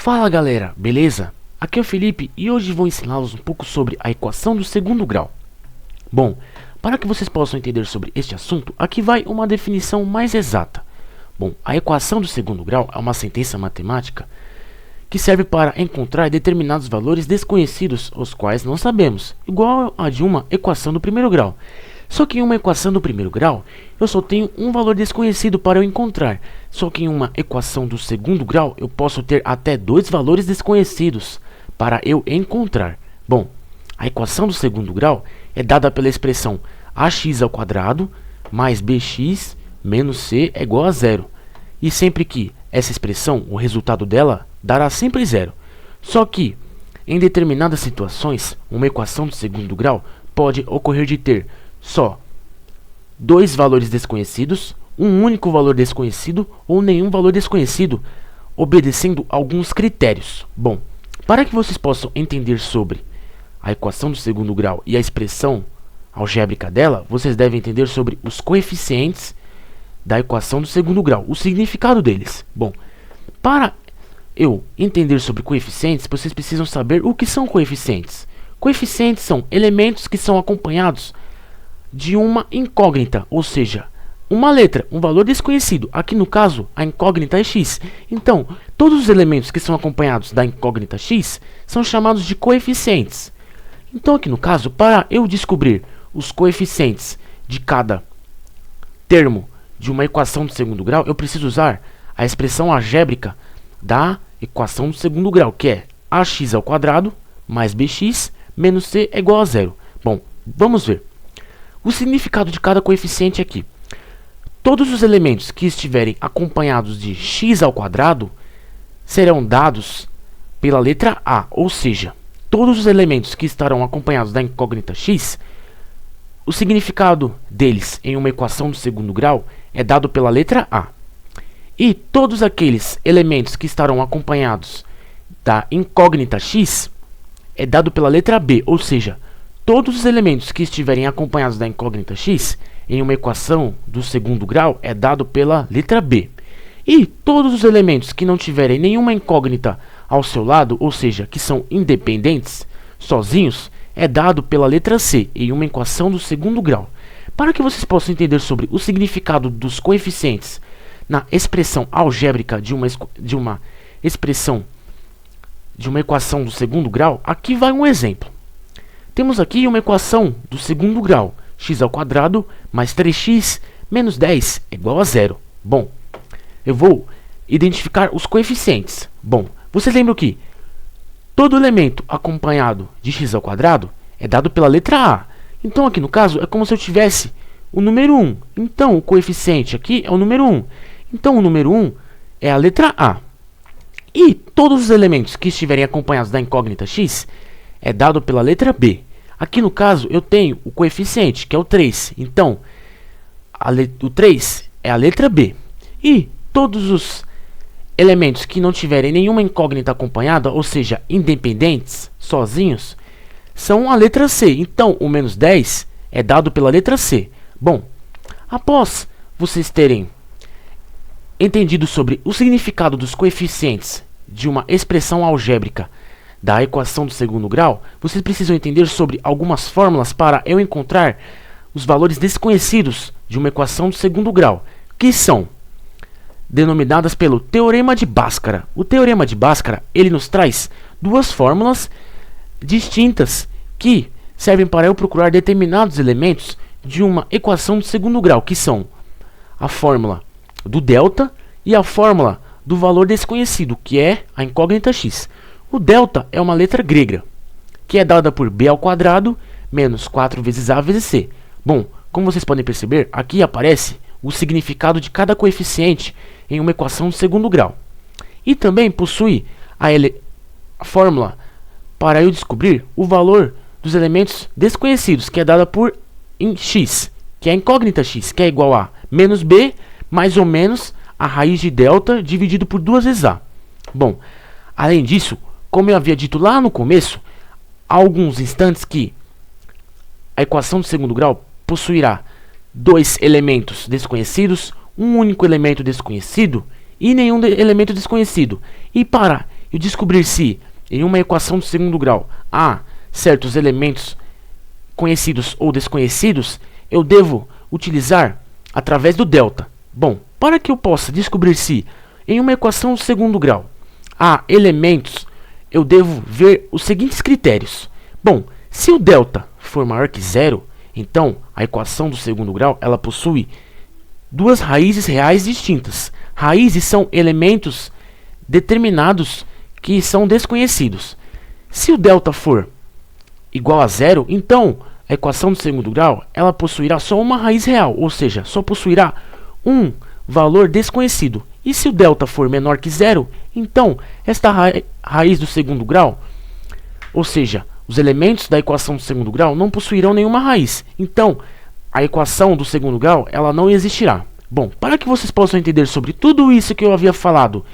Fala galera, beleza? Aqui é o Felipe e hoje vou ensiná-los um pouco sobre a equação do segundo grau. Bom, para que vocês possam entender sobre este assunto, aqui vai uma definição mais exata. Bom, a equação do segundo grau é uma sentença matemática que serve para encontrar determinados valores desconhecidos, os quais não sabemos, igual a de uma equação do primeiro grau. Só que em uma equação do primeiro grau, eu só tenho um valor desconhecido para eu encontrar. Só que em uma equação do segundo grau, eu posso ter até dois valores desconhecidos para eu encontrar. Bom, a equação do segundo grau é dada pela expressão ax ao quadrado mais bx menos c é igual a zero. E sempre que essa expressão, o resultado dela, dará sempre zero. Só que, em determinadas situações, uma equação do segundo grau pode ocorrer de ter só dois valores desconhecidos, um único valor desconhecido ou nenhum valor desconhecido, obedecendo alguns critérios. Bom, para que vocês possam entender sobre a equação do segundo grau e a expressão algébrica dela, vocês devem entender sobre os coeficientes da equação do segundo grau, o significado deles. Bom, para eu entender sobre coeficientes, vocês precisam saber o que são coeficientes. Coeficientes são elementos que são acompanhados de uma incógnita, ou seja, uma letra, um valor desconhecido. Aqui no caso, a incógnita é x. Então, todos os elementos que são acompanhados da incógnita x são chamados de coeficientes. Então, aqui no caso, para eu descobrir os coeficientes de cada termo de uma equação do segundo grau, eu preciso usar a expressão algébrica da equação do segundo grau, que é ax ao quadrado mais bx menos c é igual a zero. Bom, vamos ver o significado de cada coeficiente aqui. Todos os elementos que estiverem acompanhados de x ao quadrado serão dados pela letra A, ou seja, todos os elementos que estarão acompanhados da incógnita x, o significado deles em uma equação do segundo grau é dado pela letra A. E todos aqueles elementos que estarão acompanhados da incógnita x é dado pela letra B, ou seja, todos os elementos que estiverem acompanhados da incógnita x em uma equação do segundo grau é dado pela letra B. E todos os elementos que não tiverem nenhuma incógnita ao seu lado, ou seja, que são independentes, sozinhos, é dado pela letra C em uma equação do segundo grau. Para que vocês possam entender sobre o significado dos coeficientes na expressão algébrica de uma equação do segundo grau, aqui vai um exemplo. Temos aqui uma equação do segundo grau, x ao quadrado mais 3x menos 10 é igual a zero. Bom, eu vou identificar os coeficientes. Bom, vocês lembram que todo elemento acompanhado de x ao quadrado é dado pela letra A. Então aqui no caso é como se eu tivesse o número 1. Então o coeficiente aqui é o número 1. Então o número 1 é a letra A. E todos os elementos que estiverem acompanhados da incógnita x é dado pela letra B. Aqui no caso eu tenho o coeficiente, que é o 3. Então, o 3 é a letra B. E todos os elementos que não tiverem nenhuma incógnita acompanhada, ou seja, independentes, sozinhos, são a letra C. Então, o menos 10 é dado pela letra C. Bom, após vocês terem entendido sobre o significado dos coeficientes de uma expressão algébrica da equação do segundo grau, vocês precisam entender sobre algumas fórmulas para eu encontrar os valores desconhecidos de uma equação do segundo grau, que são denominadas pelo Teorema de Bhaskara. O Teorema de Bhaskara, ele nos traz duas fórmulas distintas que servem para eu procurar determinados elementos de uma equação do segundo grau, que são a fórmula do delta e a fórmula do valor desconhecido, que é a incógnita x. O delta é uma letra grega, que é dada por b ao quadrado menos 4 vezes a vezes c. Bom, como vocês podem perceber, aqui aparece o significado de cada coeficiente em uma equação de segundo grau. E também possui a fórmula para eu descobrir o valor dos elementos desconhecidos, que é dada por x, que é a incógnita x, que é igual a menos b mais ou menos a raiz de delta dividido por 2 vezes a. Bom, além disso, como eu havia dito lá no começo, há alguns instantes que a equação do segundo grau possuirá dois elementos desconhecidos, um único elemento desconhecido e nenhum elemento desconhecido. E para eu descobrir se em uma equação do segundo grau há certos elementos conhecidos ou desconhecidos, eu devo utilizar através do delta. Bom, para que eu possa descobrir se em uma equação do segundo grau há elementos, eu devo ver os seguintes critérios. Bom, se o delta for maior que zero, então a equação do segundo grau ela possui duas raízes reais distintas. Raízes são elementos determinados que são desconhecidos. Se o delta for igual a zero, então a equação do segundo grau ela possuirá só uma raiz real, ou seja, só possuirá um valor desconhecido. E se o delta for menor que zero, então esta raiz do segundo grau, ou seja, os elementos da equação do segundo grau não possuirão nenhuma raiz. Então, a equação do segundo grau ela não existirá. Bom, para que vocês possam entender sobre tudo isso que eu havia falado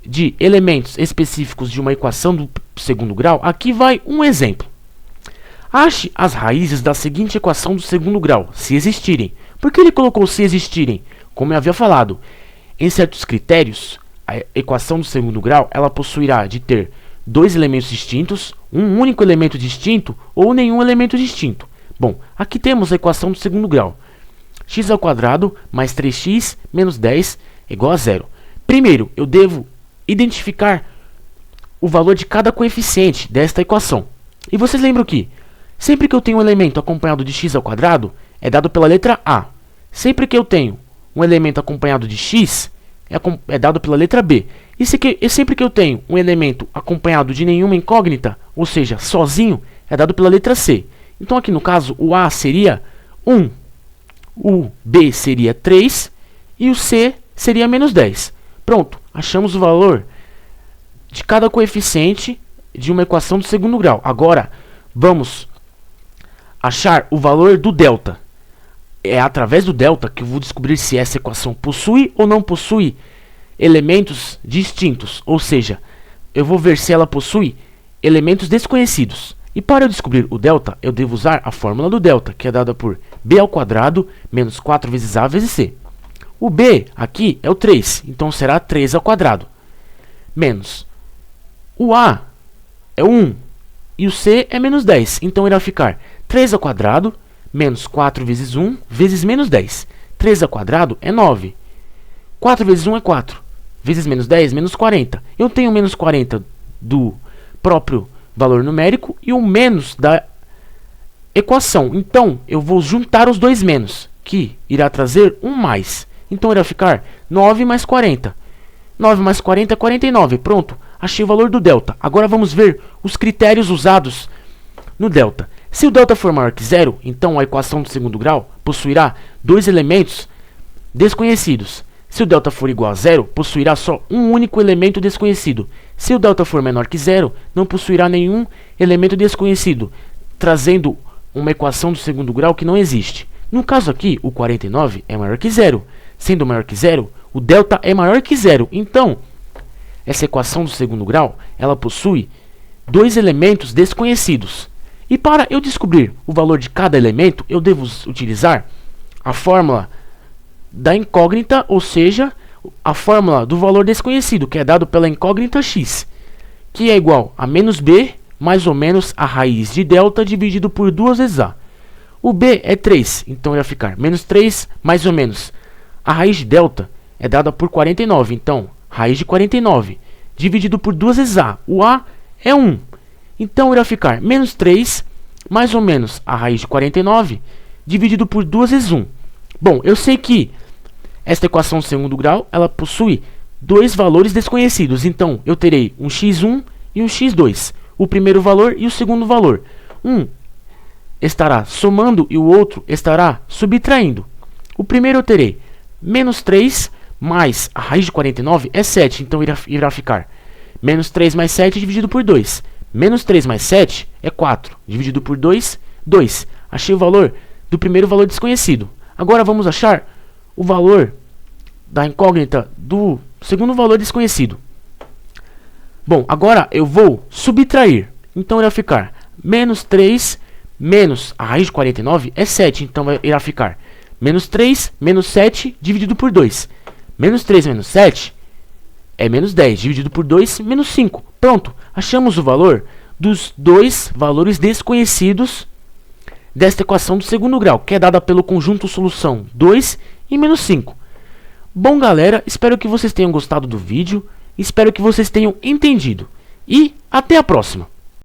de elementos específicos de uma equação do segundo grau, aqui vai um exemplo. Ache as raízes da seguinte equação do segundo grau, se existirem. Por que ele colocou se existirem? Como eu havia falado, em certos critérios, a equação do segundo grau ela possuirá de ter dois elementos distintos, um único elemento distinto ou nenhum elemento distinto. Bom, aqui temos a equação do segundo grau. X ao quadrado mais 3x menos 10 é igual a zero. Primeiro, eu devo identificar o valor de cada coeficiente desta equação. E vocês lembram que sempre que eu tenho um elemento acompanhado de x ao quadrado, é dado pela letra A. Sempre que eu tenho um elemento acompanhado de x, é dado pela letra B. E sempre que eu tenho um elemento acompanhado de nenhuma incógnita, ou seja, sozinho, é dado pela letra C. Então aqui no caso, o A seria 1, o B seria 3 e o C seria menos 10. Pronto, achamos o valor de cada coeficiente de uma equação do segundo grau. Agora, vamos achar o valor do delta. É através do delta que eu vou descobrir se essa equação possui ou não possui elementos distintos, ou seja, eu vou ver se ela possui elementos desconhecidos. E para eu descobrir o delta, eu devo usar a fórmula do delta, que é dada por b ao quadrado menos 4 vezes a vezes c. O b aqui é o 3, então será 3 ao quadrado, menos o a é 1 e o c é menos 10, então irá ficar 3 ao quadrado menos 4 vezes 1 vezes menos 10. 3 ao quadrado é 9. 4 vezes 1 é 4. Vezes menos 10, menos 40. Eu tenho menos 40 do próprio valor numérico e o menos da equação. Então, eu vou juntar os dois menos, que irá trazer um mais. Então, irá ficar 9 mais 40. 9 mais 40 é 49. Pronto, achei o valor do delta. Agora vamos ver os critérios usados no delta. Se o delta for maior que zero, então a equação do segundo grau possuirá dois elementos desconhecidos. Se o delta for igual a zero, possuirá só um único elemento desconhecido. Se o delta for menor que zero, não possuirá nenhum elemento desconhecido, trazendo uma equação do segundo grau que não existe. No caso aqui, o 49 é maior que zero. Sendo maior que zero, o delta é maior que zero. Então, essa equação do segundo grau, ela possui dois elementos desconhecidos. E para eu descobrir o valor de cada elemento, eu devo utilizar a fórmula da incógnita, ou seja, a fórmula do valor desconhecido, que é dado pela incógnita x, que é igual a menos b mais ou menos a raiz de delta dividido por 2 vezes a. O b é 3, então irá ficar menos 3 mais ou menos a raiz de delta é dada por 49, então raiz de 49 dividido por 2 vezes a. O a é 1. Então, irá ficar menos 3, mais ou menos a raiz de 49, dividido por 2 vezes 1. Bom, eu sei que esta equação do segundo grau, ela possui dois valores desconhecidos. Então, eu terei um x1 e um x2. O primeiro valor e o segundo valor. Um estará somando e o outro estará subtraindo. O primeiro eu terei menos 3 mais a raiz de 49 é 7. Então, irá ficar menos 3 mais 7 dividido por 2. Menos 3 mais 7 é 4. Dividido por 2, 2. Achei o valor do primeiro valor desconhecido. Agora vamos achar o valor da incógnita do segundo valor desconhecido. Bom, agora eu vou subtrair. Então irá ficar menos 3 menos a raiz de 49 é 7. Então irá ficar menos 3 menos 7 dividido por 2. Menos 3 menos 7 é menos 10 dividido por 2, menos 5. Pronto, achamos o valor dos dois valores desconhecidos desta equação do segundo grau, que é dada pelo conjunto solução 2 e menos 5. Bom, galera, espero que vocês tenham gostado do vídeo, espero que vocês tenham entendido. E até a próxima!